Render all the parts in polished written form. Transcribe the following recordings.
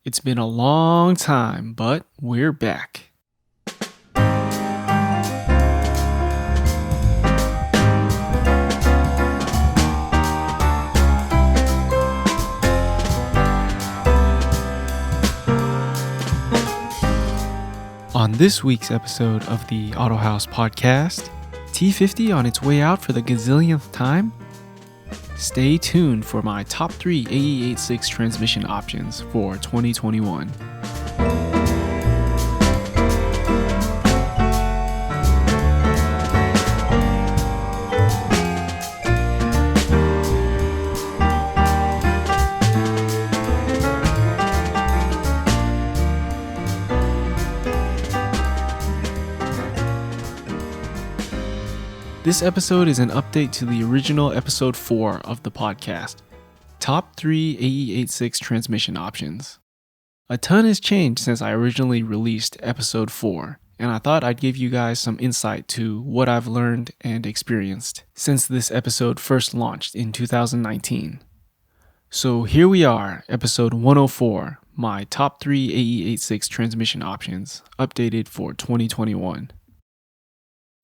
It's been a long time, but we're back. On this week's episode of the Autohaus podcast, T50 on its way out for the gazillionth time? Stay tuned for my top 3 AE86 transmission options for 2021. This episode is an update to the original episode 4 of the podcast, Top 3 AE86 Transmission Options. A ton has changed since I originally released episode 4, and I thought I'd give you guys some insight to what I've learned and experienced since this episode first launched in 2019. So here we are, episode 104, my top 3 AE86 transmission options, updated for 2021.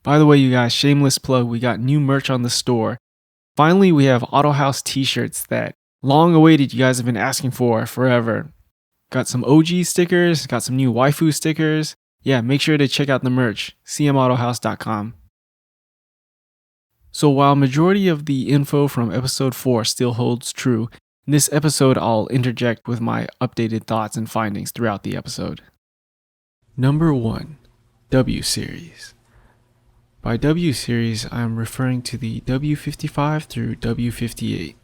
By the way, you guys, shameless plug, we got new merch on the store. Finally, we have Autohaus t-shirts that long awaited you guys have been asking for forever. Got some OG stickers, got some new waifu stickers. Yeah, make sure to check out the merch, cmautohaus.com. So while majority of the info from episode 4 still holds true, in this episode I'll interject with my updated thoughts and findings throughout the episode. Number 1, W Series. By W Series, I am referring to the W55 through W58.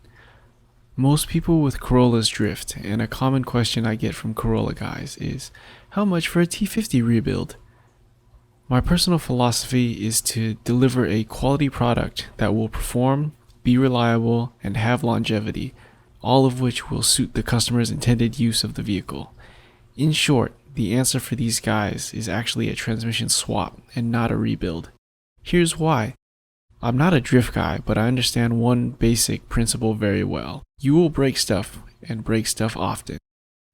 Most people with Corollas drift, and a common question I get from Corolla guys is, how much for a T50 rebuild? My personal philosophy is to deliver a quality product that will perform, be reliable, and have longevity, all of which will suit the customer's intended use of the vehicle. In short, the answer for these guys is actually a transmission swap and not a rebuild. Here's why. I'm not a drift guy, but I understand one basic principle very well. You will break stuff, and break stuff often.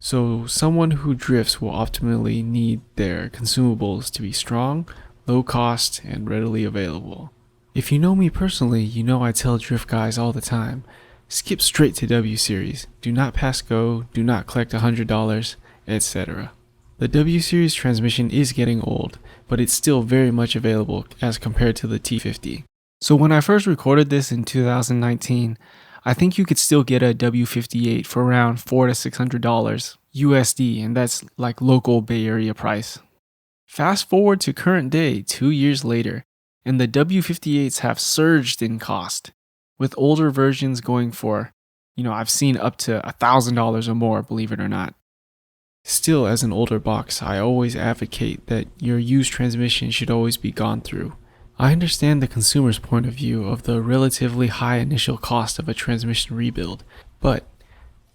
So someone who drifts will optimally need their consumables to be strong, low cost, and readily available. If you know me personally, you know I tell drift guys all the time, skip straight to W Series, do not pass go, do not collect $100, etc. The W Series transmission is getting old, but it's still very much available as compared to the T50. So when I first recorded this in 2019, I think you could still get a W58 for around $400 to $600 USD, and that's like local Bay Area price. Fast forward to current day, 2 years later, and the W58s have surged in cost, with older versions going for, I've seen up to $1,000 or more, believe it or not. Still, as an older box, I always advocate that your used transmission should always be gone through. I understand the consumer's point of view of the relatively high initial cost of a transmission rebuild, but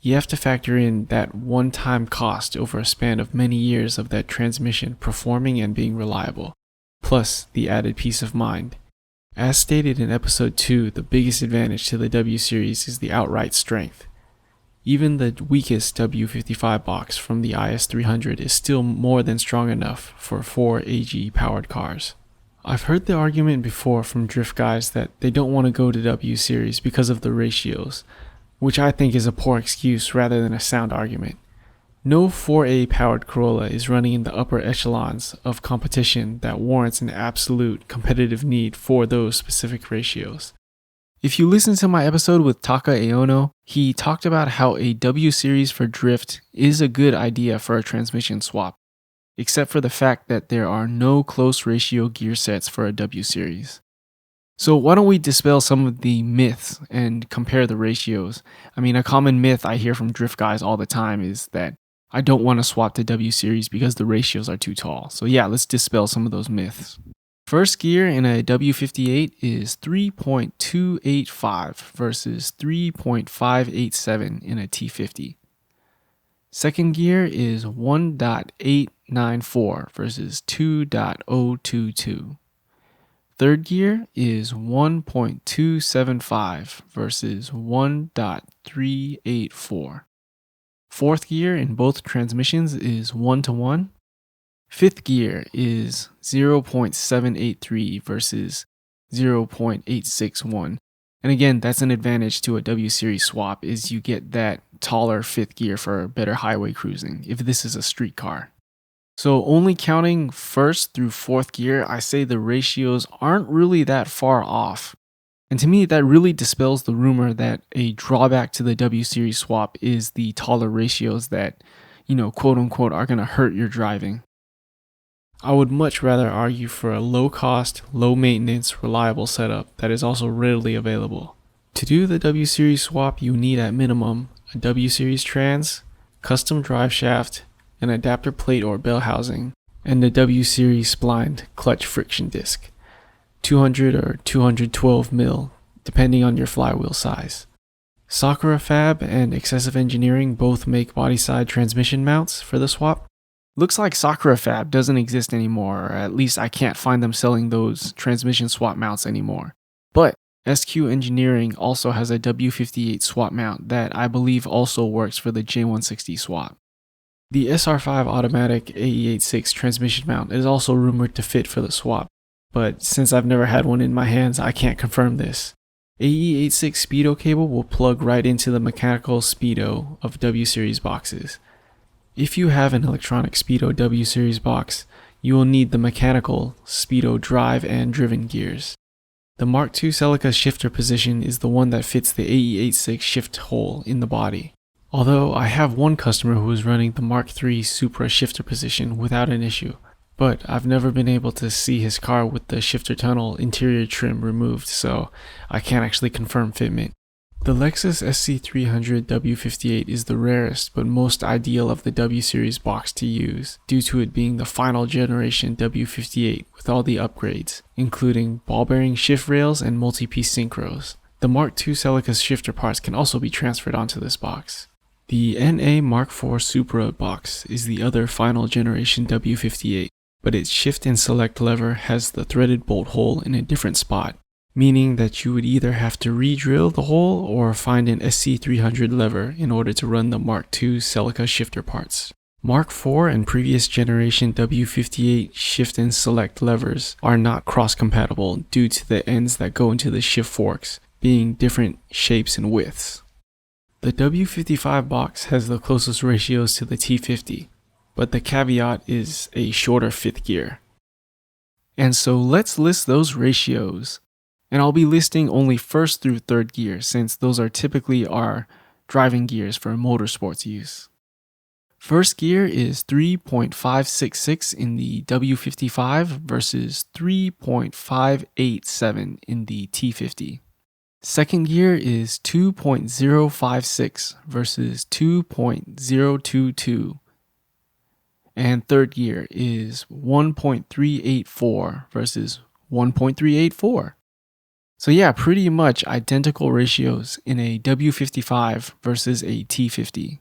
you have to factor in that one-time cost over a span of many years of that transmission performing and being reliable, plus the added peace of mind. As stated in episode 2, the biggest advantage to the W Series is the outright strength. Even the weakest W55 box from the IS300 is still more than strong enough for 4 AG powered cars. I've heard the argument before from drift guys that they don't want to go to W Series because of the ratios, which I think is a poor excuse rather than a sound argument. No 4A powered Corolla is running in the upper echelons of competition that warrants an absolute competitive need for those specific ratios. If you listen to my episode with Taka Aono, he talked about how a W Series for drift is a good idea for a transmission swap, except for the fact that there are no close ratio gear sets for a W Series. So why don't we dispel some of the myths and compare the ratios? A common myth I hear from drift guys all the time is that I don't want to swap to W Series because the ratios are too tall. So yeah, let's dispel some of those myths. First gear in a W58 is 3.285 versus 3.587 in a T50. Second gear is 1.894 versus 2.022. Third gear is 1.275 versus 1.384. Fourth gear in both transmissions is 1-to-1. Fifth gear is 0.783 versus 0.861. And again, that's an advantage to a W series swap, is you get that taller fifth gear for better highway cruising if this is a street car. So only counting first through fourth gear, I say the ratios aren't really that far off. And to me, that really dispels the rumor that a drawback to the W series swap is the taller ratios that, quote unquote, are going to hurt your driving. I would much rather argue for a low cost, low maintenance, reliable setup that is also readily available. To do the W series swap, you need at minimum a W series trans, custom drive shaft, an adapter plate or bell housing, and a W series splined clutch friction disc, 200 or 212 mil, depending on your flywheel size. Sakura Fab and Excessive Engineering both make bodyside transmission mounts for the swap. Looks like Sakura Fab doesn't exist anymore, or at least I can't find them selling those transmission swap mounts anymore. But SQ Engineering also has a W58 swap mount that I believe also works for the J160 swap. The SR5 automatic AE86 transmission mount is also rumored to fit for the swap, but since I've never had one in my hands, I can't confirm this. AE86 speedo cable will plug right into the mechanical speedo of W series boxes. If you have an electronic speedo W series box, you will need the mechanical speedo drive and driven gears. The Mark II Celica shifter position is the one that fits the AE86 shift hole in the body. Although I have one customer who is running the Mark III Supra shifter position without an issue, but I've never been able to see his car with the shifter tunnel interior trim removed, so I can't actually confirm fitment. The Lexus SC300 W58 is the rarest but most ideal of the W series box to use, due to it being the final generation W58 with all the upgrades, including ball bearing shift rails and multi-piece synchros. The Mark II Celica shifter parts can also be transferred onto this box. The NA Mark IV Supra box is the other final generation W58, but its shift and select lever has the threaded bolt hole in a different spot, meaning that you would either have to re-drill the hole or find an SC300 lever in order to run the Mark II Celica shifter parts. Mark IV and previous generation W58 shift and select levers are not cross-compatible due to the ends that go into the shift forks being different shapes and widths. The W55 box has the closest ratios to the T50, but the caveat is a shorter fifth gear. And so let's list those ratios. And I'll be listing only first through third gear, since those are typically our driving gears for motorsports use. First gear is 3.566 in the W55 versus 3.587 in the T50. Second gear is 2.056 versus 2.022. And third gear is 1.384 versus 1.384. So yeah, pretty much identical ratios in a W55 versus a T50.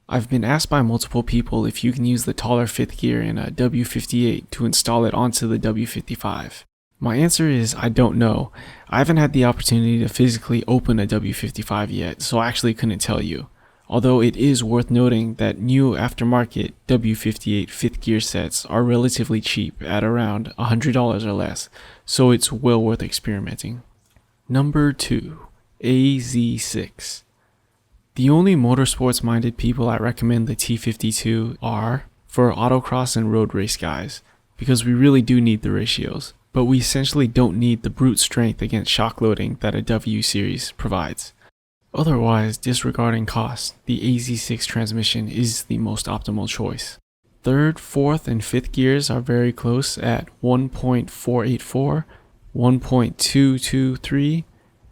I've been asked by multiple people if you can use the taller fifth gear in a W58 to install it onto the W55. My answer is I don't know. I haven't had the opportunity to physically open a W55 yet, so I actually couldn't tell you. Although it is worth noting that new aftermarket W58 fifth gear sets are relatively cheap at around $100 or less, so it's well worth experimenting. Number 2, AZ6. The only motorsports-minded people I recommend the T52 are for autocross and road race guys, because we really do need the ratios, but we essentially don't need the brute strength against shock loading that a W series provides. Otherwise, disregarding cost, the AZ6 transmission is the most optimal choice. Third, fourth, and fifth gears are very close at 1.484, 1.223,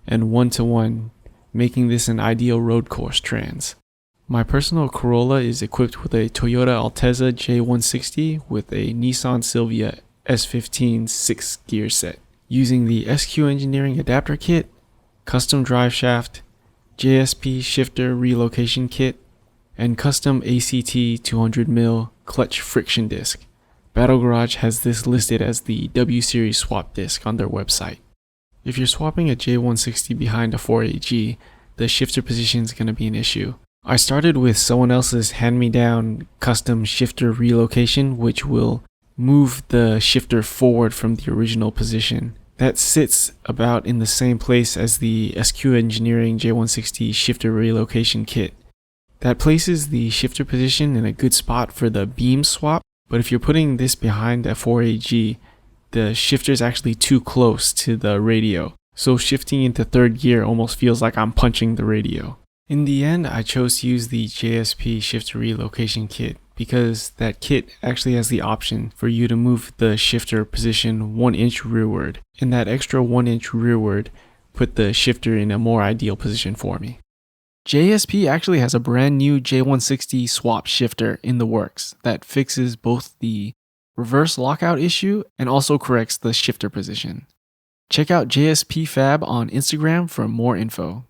and 1-to-1, making this an ideal road course trans. My personal Corolla is equipped with a Toyota Altezza J160 with a Nissan Silvia S15 6-gear set, using the SQ Engineering adapter kit, custom drive shaft, JSP shifter relocation kit, and custom ACT 200mm clutch friction disc. Battle Garage has this listed as the W series swap disc on their website. If you're swapping a J160 behind a 4AG, the shifter position is going to be an issue. I started with someone else's hand-me-down custom shifter relocation, which will move the shifter forward from the original position. That sits about in the same place as the SQ Engineering J160 shifter relocation kit. That places the shifter position in a good spot for the beam swap, but if you're putting this behind a 4AG, the shifter is actually too close to the radio, so shifting into third gear almost feels like I'm punching the radio. In the end, I chose to use the JSP shifter relocation kit because that kit actually has the option for you to move the shifter position 1 inch rearward, and that extra 1 inch rearward put the shifter in a more ideal position for me. JSP actually has a brand new J160 swap shifter in the works that fixes both the reverse lockout issue and also corrects the shifter position. Check out JSP Fab on Instagram for more info.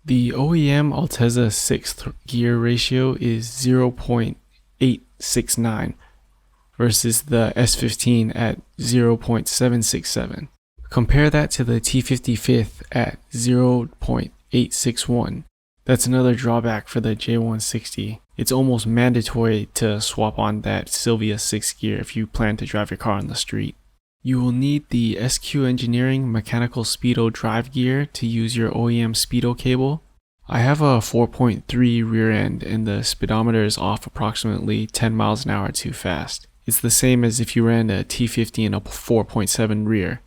The OEM Altezza 6th gear ratio is 0.869 versus the S15 at 0.767. Compare that to the T50 5th at 0.861. That's another drawback for the J160. It's almost mandatory to swap on that Sylvia 6th gear if you plan to drive your car on the street. You will need the SQ Engineering mechanical speedo drive gear to use your OEM speedo cable. I have a 4.3 rear end and the speedometer is off approximately 10 miles an hour too fast. It's the same as if you ran a T50 and a 4.7 rear.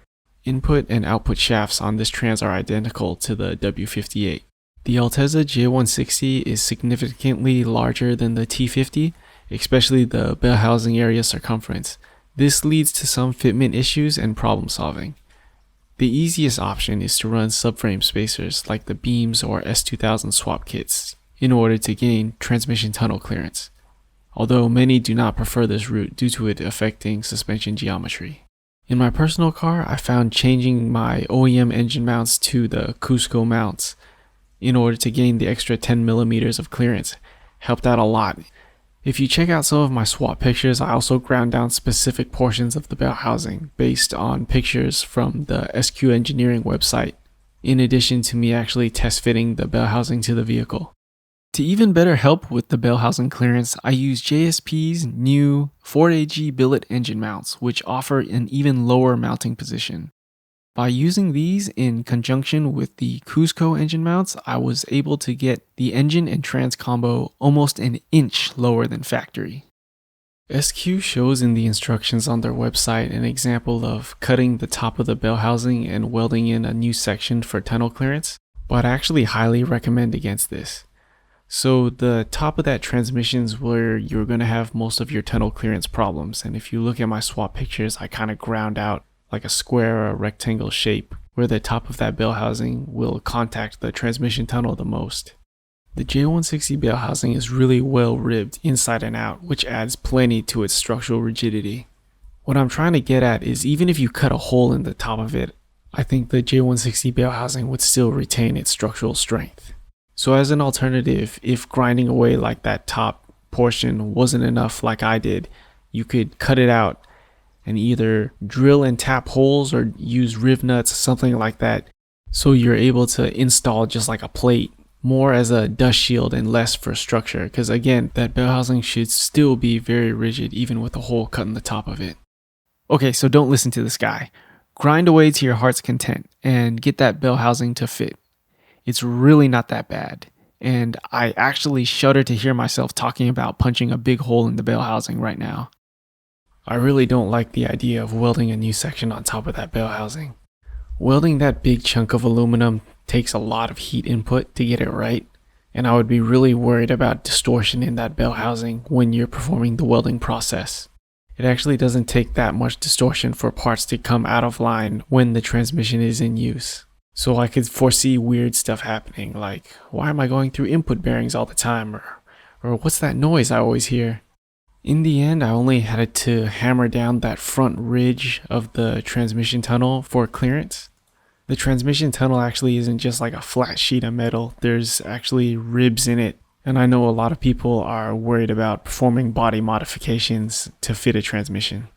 Input and output shafts on this trans are identical to the W58. The Altezza J160 is significantly larger than the T50, especially the bell housing area circumference. This leads to some fitment issues and problem solving. The easiest option is to run subframe spacers like the Beams or S2000 swap kits in order to gain transmission tunnel clearance, although many do not prefer this route due to it affecting suspension geometry. In my personal car, I found changing my OEM engine mounts to the Cusco mounts in order to gain the extra 10 millimeters of clearance helped out a lot. If you check out some of my swap pictures, I also ground down specific portions of the bell housing based on pictures from the SQ Engineering website, in addition to me actually test fitting the bell housing to the vehicle. To even better help with the bell housing clearance, I use JSP's new 4AG billet engine mounts, which offer an even lower mounting position. By using these in conjunction with the Cusco engine mounts, I was able to get the engine and trans combo almost an inch lower than factory. SQ shows in the instructions on their website an example of cutting the top of the bell housing and welding in a new section for tunnel clearance, but I actually highly recommend against this. So the top of that transmission is where you're going to have most of your tunnel clearance problems, and if you look at my swap pictures, I kind of ground out like a square or a rectangle shape where the top of that bell housing will contact the transmission tunnel the most. The J160 bell housing is really well ribbed inside and out, which adds plenty to its structural rigidity. What I'm trying to get at is even if you cut a hole in the top of it, I think the J160 bell housing would still retain its structural strength. So as an alternative, if grinding away like that top portion wasn't enough like I did, you could cut it out and either drill and tap holes or use riv nuts, something like that, so you're able to install just like a plate, more as a dust shield and less for structure, because again, that bell housing should still be very rigid even with a hole cut in the top of it. Okay, so don't listen to this guy. Grind away to your heart's content and get that bell housing to fit. It's really not that bad, and I actually shudder to hear myself talking about punching a big hole in the bell housing right now. I really don't like the idea of welding a new section on top of that bell housing. Welding that big chunk of aluminum takes a lot of heat input to get it right, and I would be really worried about distortion in that bell housing when you're performing the welding process. It actually doesn't take that much distortion for parts to come out of line when the transmission is in use. So I could foresee weird stuff happening, like, why am I going through input bearings all the time, or what's that noise I always hear? In the end, I only had to hammer down that front ridge of the transmission tunnel for clearance. The transmission tunnel actually isn't just like a flat sheet of metal, there's actually ribs in it, and I know a lot of people are worried about performing body modifications to fit a transmission.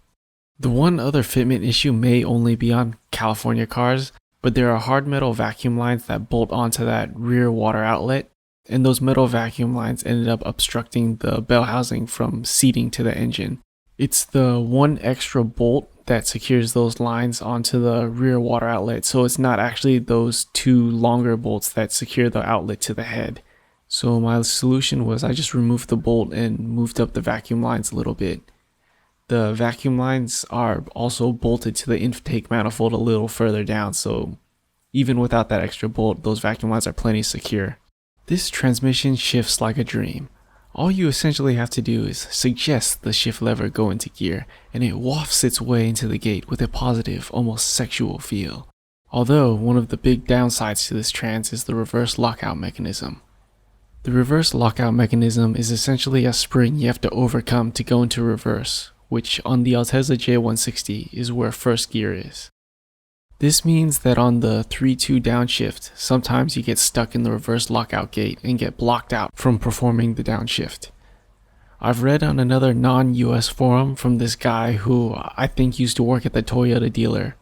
The one other fitment issue may only be on California cars, but there are hard metal vacuum lines that bolt onto that rear water outlet, and those metal vacuum lines ended up obstructing the bell housing from seating to the engine. It's the one extra bolt that secures those lines onto the rear water outlet, so it's not actually those two longer bolts that secure the outlet to the head. So my solution was I just removed the bolt and moved up the vacuum lines a little bit. The vacuum lines are also bolted to the intake manifold a little further down, so even without that extra bolt, those vacuum lines are plenty secure. This transmission shifts like a dream. All you essentially have to do is suggest the shift lever go into gear, and it wafts its way into the gate with a positive, almost sexual feel. Although, one of the big downsides to this trans is the reverse lockout mechanism. The reverse lockout mechanism is essentially a spring you have to overcome to go into reverse, which on the Altezza J160 is where first gear is. This means that on the 3-2 downshift, sometimes you get stuck in the reverse lockout gate and get blocked out from performing the downshift. I've read on another non-US forum from this guy who I think used to work at the Toyota dealer,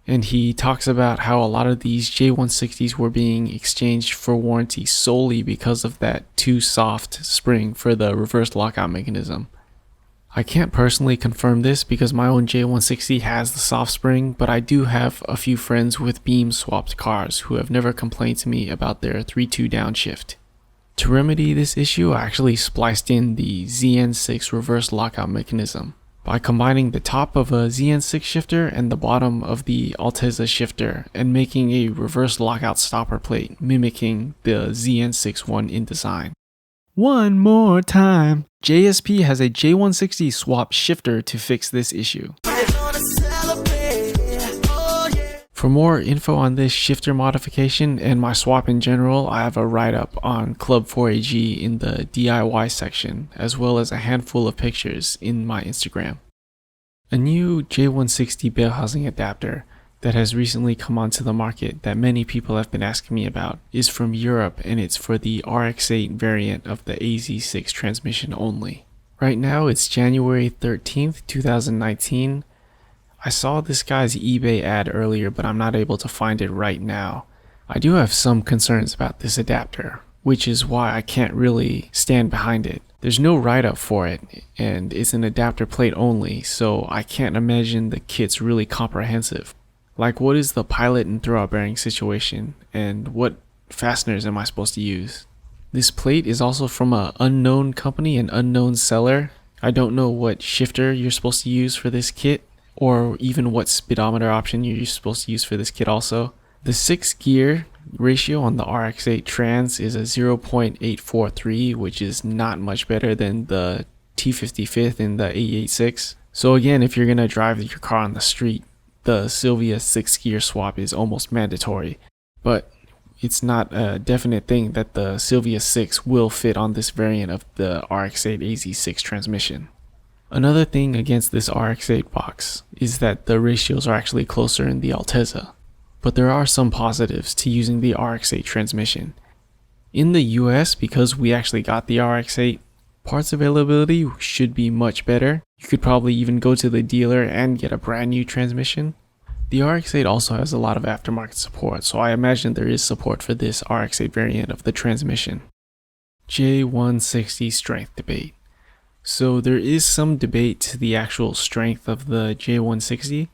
and he talks about how a lot of these J160s were being exchanged for warranty solely because of that too soft spring for the reverse lockout mechanism. I can't personally confirm this because my own J160 has the soft spring, but I do have a few friends with beam swapped cars who have never complained to me about their 3-2 downshift. To remedy this issue, I actually spliced in the ZN6 reverse lockout mechanism by combining the top of a ZN6 shifter and the bottom of the Altezza shifter and making a reverse lockout stopper plate mimicking the ZN6 one in design. One more time. JSP has a J160 swap shifter to fix this issue. For more info on this shifter modification and my swap in general, I have a write-up on Club 4AG in the DIY section, as well as a handful of pictures in my Instagram. A new J160 bell housing adapter that has recently come onto the market that many people have been asking me about is from Europe, and it's for the RX8 variant of the AZ6 transmission only. Right now it's January 13th, 2019. I saw this guy's eBay ad earlier, but I'm not able to find it right now. I do have some concerns about this adapter, which is why I can't really stand behind it. There's no write-up for it, and it's an adapter plate only, so I can't imagine the kit's really comprehensive. Like, what is the pilot and throwout bearing situation, and what fasteners am I supposed to use? This plate is also from an unknown company and unknown seller. I don't know what shifter you're supposed to use for this kit, or even what speedometer option you're supposed to use for this kit also. The 6 gear ratio on the RX8 Trans is a 0.843, which is not much better than the T55 in the AE86. So again, if you're going to drive your car on the street, the Silvia 6 gear swap is almost mandatory, but it's not a definite thing that the Silvia 6 will fit on this variant of the RX8 AZ6 transmission. Another thing against this RX8 box is that the ratios are actually closer in the Altezza, but there are some positives to using the RX8 transmission. In the US, because we actually got the RX8, parts availability should be much better. You could probably even go to the dealer and get a brand new transmission. The RX8 also has a lot of aftermarket support, so I imagine there is support for this RX8 variant of the transmission. J160 strength debate. So there is some debate to the actual strength of the J160.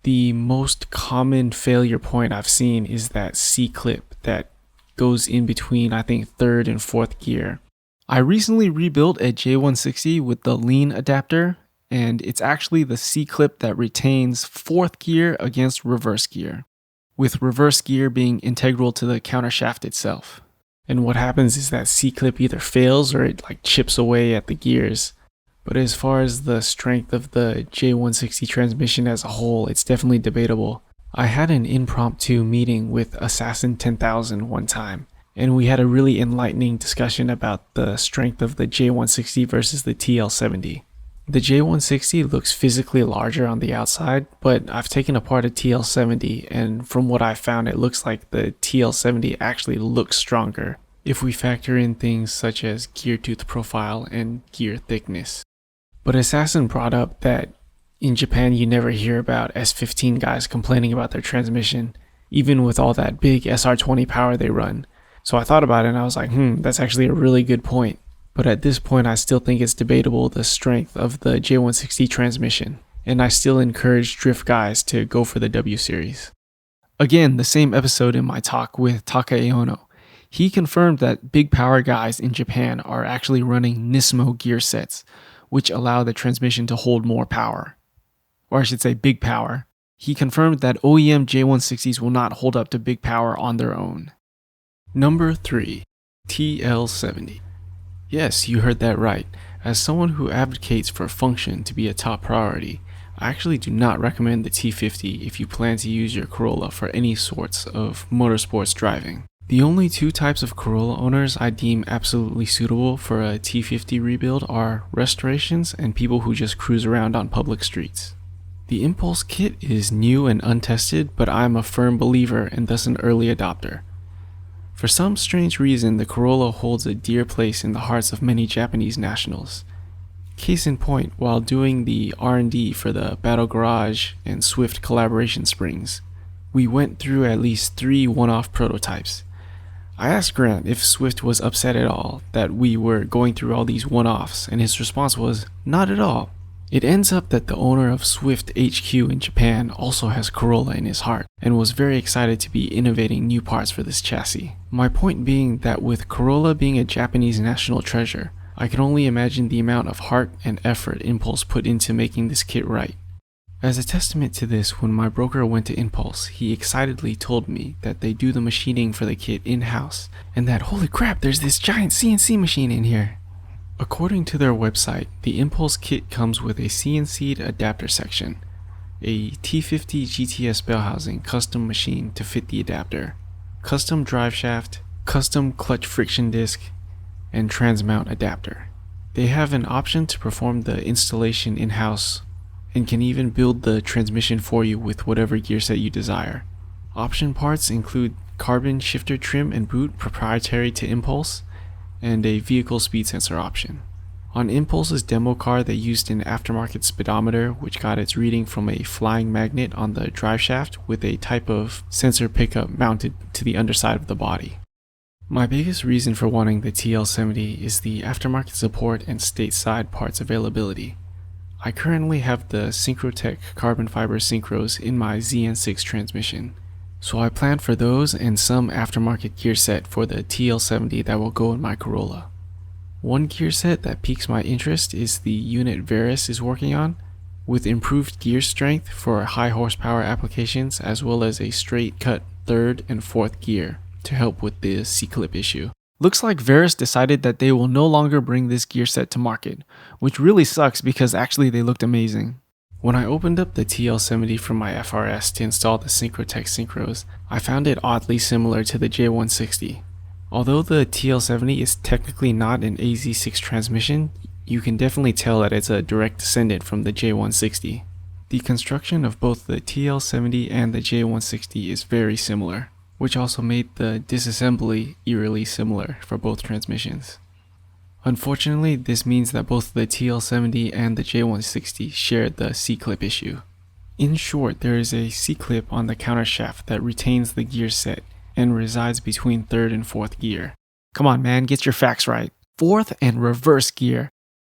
The most common failure point I've seen is that C-clip that goes in between, I think, 3rd and 4th gear. I recently rebuilt a J160 with the lean adapter, and it's actually the C-clip that retains 4th gear against reverse gear, with reverse gear being integral to the countershaft itself. And what happens is that C-clip either fails or it chips away at the gears. But as far as the strength of the J160 transmission as a whole, it's definitely debatable. I had an impromptu meeting with Assassin 10,000 one time, and we had a really enlightening discussion about the strength of the J160 versus the TL70. The J160 looks physically larger on the outside, but I've taken apart a TL70, and from what I found, it looks like the TL70 actually looks stronger if we factor in things such as gear tooth profile and gear thickness. But Assassin brought up that in Japan you never hear about S15 guys complaining about their transmission, even with all that big SR20 power they run. So I thought about it and I was like, that's actually a really good point. But at this point, I still think it's debatable the strength of the J160 transmission, and I still encourage drift guys to go for the W series. Again, the same episode in my talk with Taka Ono, he confirmed that big power guys in Japan are actually running Nismo gear sets, which allow the transmission to hold more power. Or I should say big power. He confirmed that OEM J160s will not hold up to big power on their own. Number 3. TL70. Yes, you heard that right. As someone who advocates for function to be a top priority, I actually do not recommend the T50 if you plan to use your Corolla for any sorts of motorsports driving. The only two types of Corolla owners I deem absolutely suitable for a T50 rebuild are restorations and people who just cruise around on public streets. The Impulse kit is new and untested, but I am a firm believer and thus an early adopter. For some strange reason, the Corolla holds a dear place in the hearts of many Japanese nationals. Case in point, while doing the R&D for the Battle Garage and Swift collaboration springs, we went through at least 3 one-off prototypes. I asked Grant if Swift was upset at all that we were going through all these one-offs, and his response was, not at all. It ends up that the owner of Swift HQ in Japan also has Corolla in his heart, and was very excited to be innovating new parts for this chassis. My point being that with Corolla being a Japanese national treasure, I can only imagine the amount of heart and effort Impulse put into making this kit right. As a testament to this, when my broker went to Impulse, he excitedly told me that they do the machining for the kit in-house, and that holy crap, there's this giant CNC machine in here. According to their website, the Impulse kit comes with a CNC'd adapter section, a T50 GTS bell housing custom machine to fit the adapter, custom drive shaft, custom clutch friction disc, and transmount adapter. They have an option to perform the installation in-house and can even build the transmission for you with whatever gear set you desire. Option parts include carbon shifter trim and boot proprietary to Impulse, and a vehicle speed sensor option. On Impulse's demo car, they used an aftermarket speedometer which got its reading from a flying magnet on the drive shaft with a type of sensor pickup mounted to the underside of the body. My biggest reason for wanting the TL70 is the aftermarket support and stateside parts availability. I currently have the Synchrotech carbon fiber synchros in my ZN6 transmission, so I plan for those and some aftermarket gear set for the TL70 that will go in my Corolla. One gear set that piques my interest is the unit Verus is working on, with improved gear strength for high horsepower applications as well as a straight cut 3rd and 4th gear to help with the C-clip issue. Looks like Verus decided that they will no longer bring this gear set to market, which really sucks because actually they looked amazing. When I opened up the TL70 from my FRS to install the Synchrotech synchros, I found it oddly similar to the J160. Although the TL70 is technically not an AZ6 transmission, you can definitely tell that it's a direct descendant from the J160. The construction of both the TL70 and the J160 is very similar, which also made the disassembly eerily similar for both transmissions. Unfortunately, this means that both the TL70 and the J160 share the C-clip issue. In short, there is a C-clip on the countershaft that retains the gear set and resides between 3rd and 4th gear. Come on man, get your facts right. 4th and reverse gear.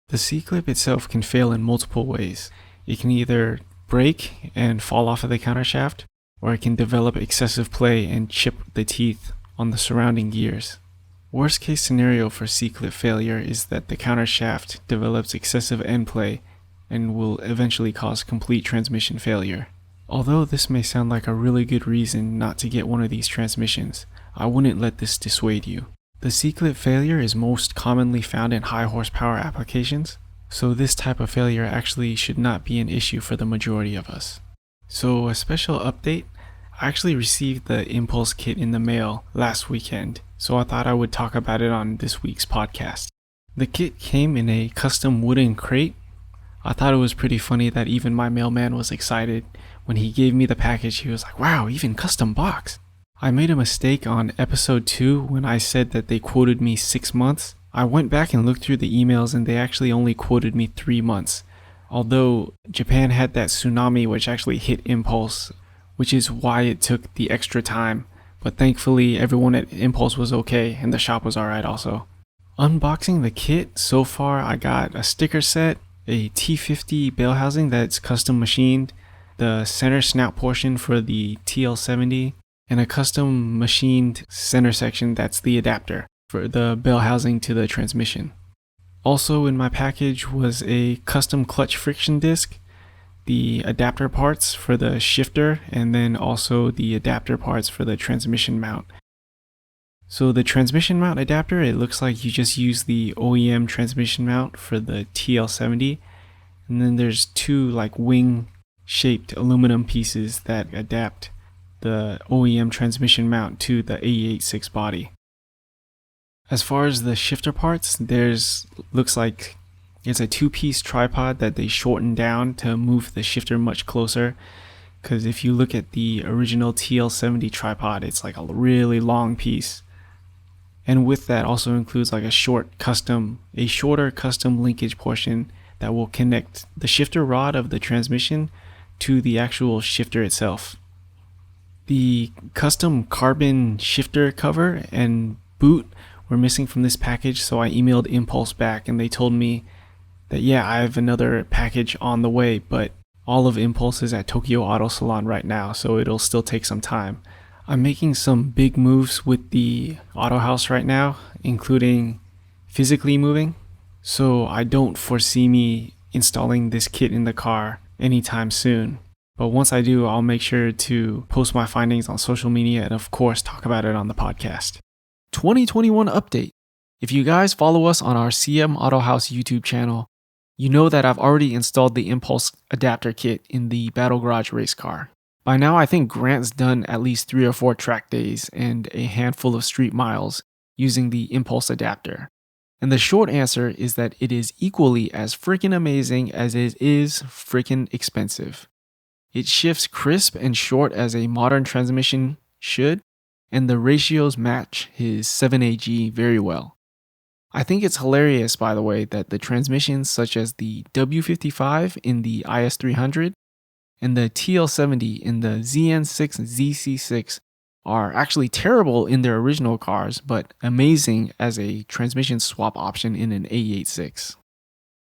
The C-clip itself can fail in multiple ways. It can either break and fall off of the countershaft, or it can develop excessive play and chip the teeth on the surrounding gears. Worst case scenario for C-clip failure is that the countershaft develops excessive end play and will eventually cause complete transmission failure. Although this may sound like a really good reason not to get one of these transmissions, I wouldn't let this dissuade you. The C-clip failure is most commonly found in high horsepower applications, so this type of failure actually should not be an issue for the majority of us. So a special update, I actually received the Impulse kit in the mail last weekend, so I thought I would talk about it on this week's podcast. The kit came in a custom wooden crate. I thought it was pretty funny that even my mailman was excited. When he gave me the package, he was like, wow, even custom box. I made a mistake on episode 2 when I said that they quoted me 6 months. I went back and looked through the emails and they actually only quoted me 3 months. Although Japan had that tsunami which actually hit Impulse, which is why it took the extra time but thankfully everyone at Impulse was okay and the shop was alright also. Unboxing the kit, so far I got a sticker set, a T50 bale housing that's custom machined, the center snout portion for the TL70, and a custom machined center section that's the adapter for the bale housing to the transmission. Also in my package was a custom clutch friction disc, the adapter parts for the shifter, and then also the adapter parts for the transmission mount. So the transmission mount adapter, it looks like you just use the OEM transmission mount for the TL70, and then there's two like wing shaped aluminum pieces that adapt the OEM transmission mount to the AE86 body. As far as the shifter parts, looks like it's a two-piece tripod that they shortened down to move the shifter much closer, because if you look at the original TL70 tripod, it's like a really long piece. And with that also includes like a shorter custom linkage portion that will connect the shifter rod of the transmission to the actual shifter itself. The custom carbon shifter cover and boot were missing from this package, so I emailed Impulse back and they told me that yeah, I have another package on the way, but all of Impulse is at Tokyo Auto Salon right now, so it'll still take some time. I'm making some big moves with the Autohaus right now, including physically moving, so I don't foresee me installing this kit in the car anytime soon. But once I do, I'll make sure to post my findings on social media and of course talk about it on the podcast. 2021 update. If you guys follow us on our CM Autohaus YouTube channel, you know that I've already installed the Impulse adapter kit in the Battle Garage race car. By now, I think Grant's done at least 3 or 4 track days and a handful of street miles using the Impulse adapter. And the short answer is that it is equally as freaking amazing as it is freaking expensive. It shifts crisp and short as a modern transmission should, and the ratios match his 7AG very well. I think it's hilarious, by the way, that the transmissions such as the W55 in the IS300 and the TL70 in the ZN6 and ZC6 are actually terrible in their original cars, but amazing as a transmission swap option in an AE86.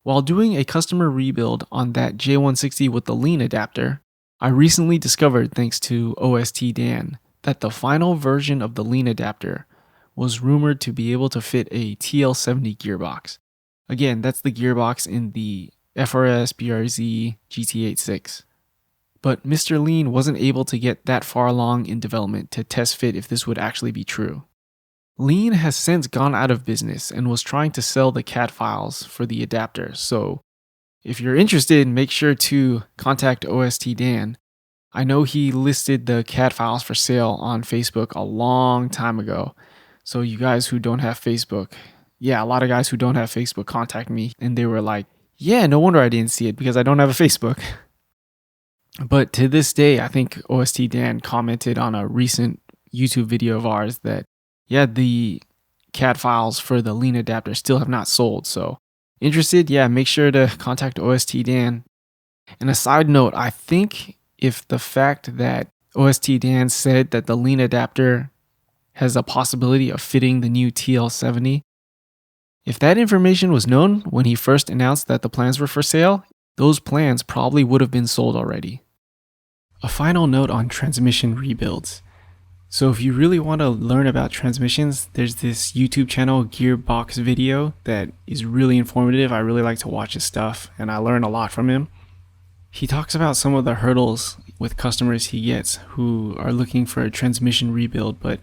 While doing a customer rebuild on that J160 with the lean adapter, I recently discovered, thanks to OST Dan, that the final version of the lean adapter was rumored to be able to fit a TL70 gearbox. Again, that's the gearbox in the FRS BRZ GT86. But Mr. Lean wasn't able to get that far along in development to test fit if this would actually be true. Lean has since gone out of business and was trying to sell the CAD files for the adapter, so if you're interested, make sure to contact OST Dan. I know he listed the CAD files for sale on Facebook a long time ago, so you guys who don't have Facebook, a lot of guys who don't have Facebook contact me and they were like, yeah, no wonder I didn't see it because I don't have a Facebook. But to this day, I think OST Dan commented on a recent YouTube video of ours that, the CAD files for the lean adapter still have not sold. So interested? Make sure to contact OST Dan. And a side note, I think if the fact that OST Dan said that the lean adapter has a possibility of fitting the new TL70, if that information was known when he first announced that the plans were for sale, those plans probably would have been sold already. A final note on transmission rebuilds. So if you really want to learn about transmissions, there's this YouTube channel, Gearbox Video, that is really informative. I really like to watch his stuff and I learn a lot from him. He talks about some of the hurdles with customers he gets who are looking for a transmission rebuild but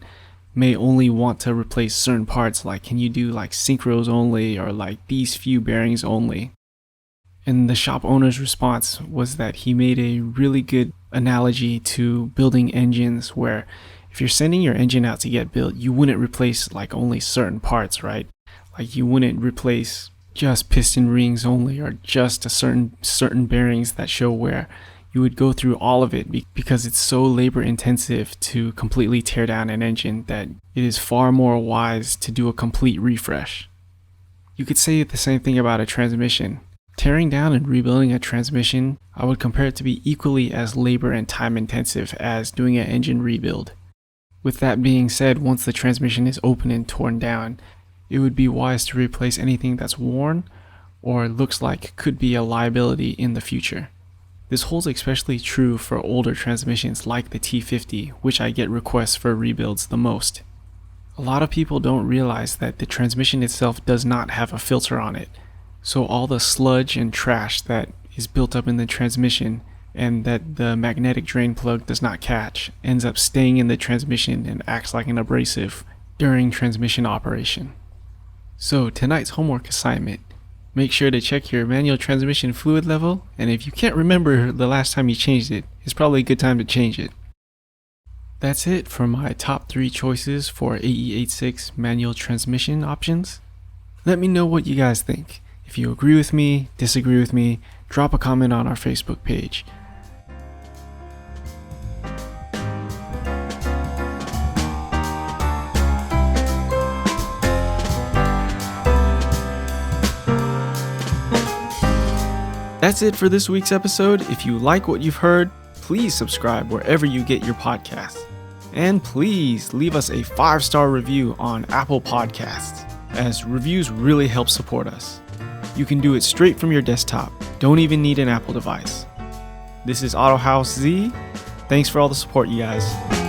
may only want to replace certain parts, like can you do like synchros only or like these few bearings only. And the shop owner's response was that he made a really good analogy to building engines where if you're sending your engine out to get built, you wouldn't replace like only certain parts, right? Like you wouldn't replace just piston rings only or just a certain bearings that show wear. You would go through all of it because it's so labor intensive to completely tear down an engine that it is far more wise to do a complete refresh. You could say the same thing about a transmission. Tearing down and rebuilding a transmission, I would compare it to be equally as labor and time intensive as doing an engine rebuild. With that being said, once the transmission is open and torn down, it would be wise to replace anything that's worn or looks like could be a liability in the future. This holds especially true for older transmissions like the T50, which I get requests for rebuilds the most. A lot of people don't realize that the transmission itself does not have a filter on it, so all the sludge and trash that is built up in the transmission and that the magnetic drain plug does not catch ends up staying in the transmission and acts like an abrasive during transmission operation. So tonight's homework assignment: make sure to check your manual transmission fluid level, and if you can't remember the last time you changed it, it's probably a good time to change it. That's it for my top 3 choices for AE86 manual transmission options. Let me know what you guys think. If you agree with me, disagree with me, drop a comment on our Facebook page. That's it for this week's episode. If you like what you've heard, please subscribe wherever you get your podcasts. And please leave us a 5-star review on Apple Podcasts, as reviews really help support us. You can do it straight from your desktop. Don't even need an Apple device. This is Autohaus Z. Thanks for all the support, you guys.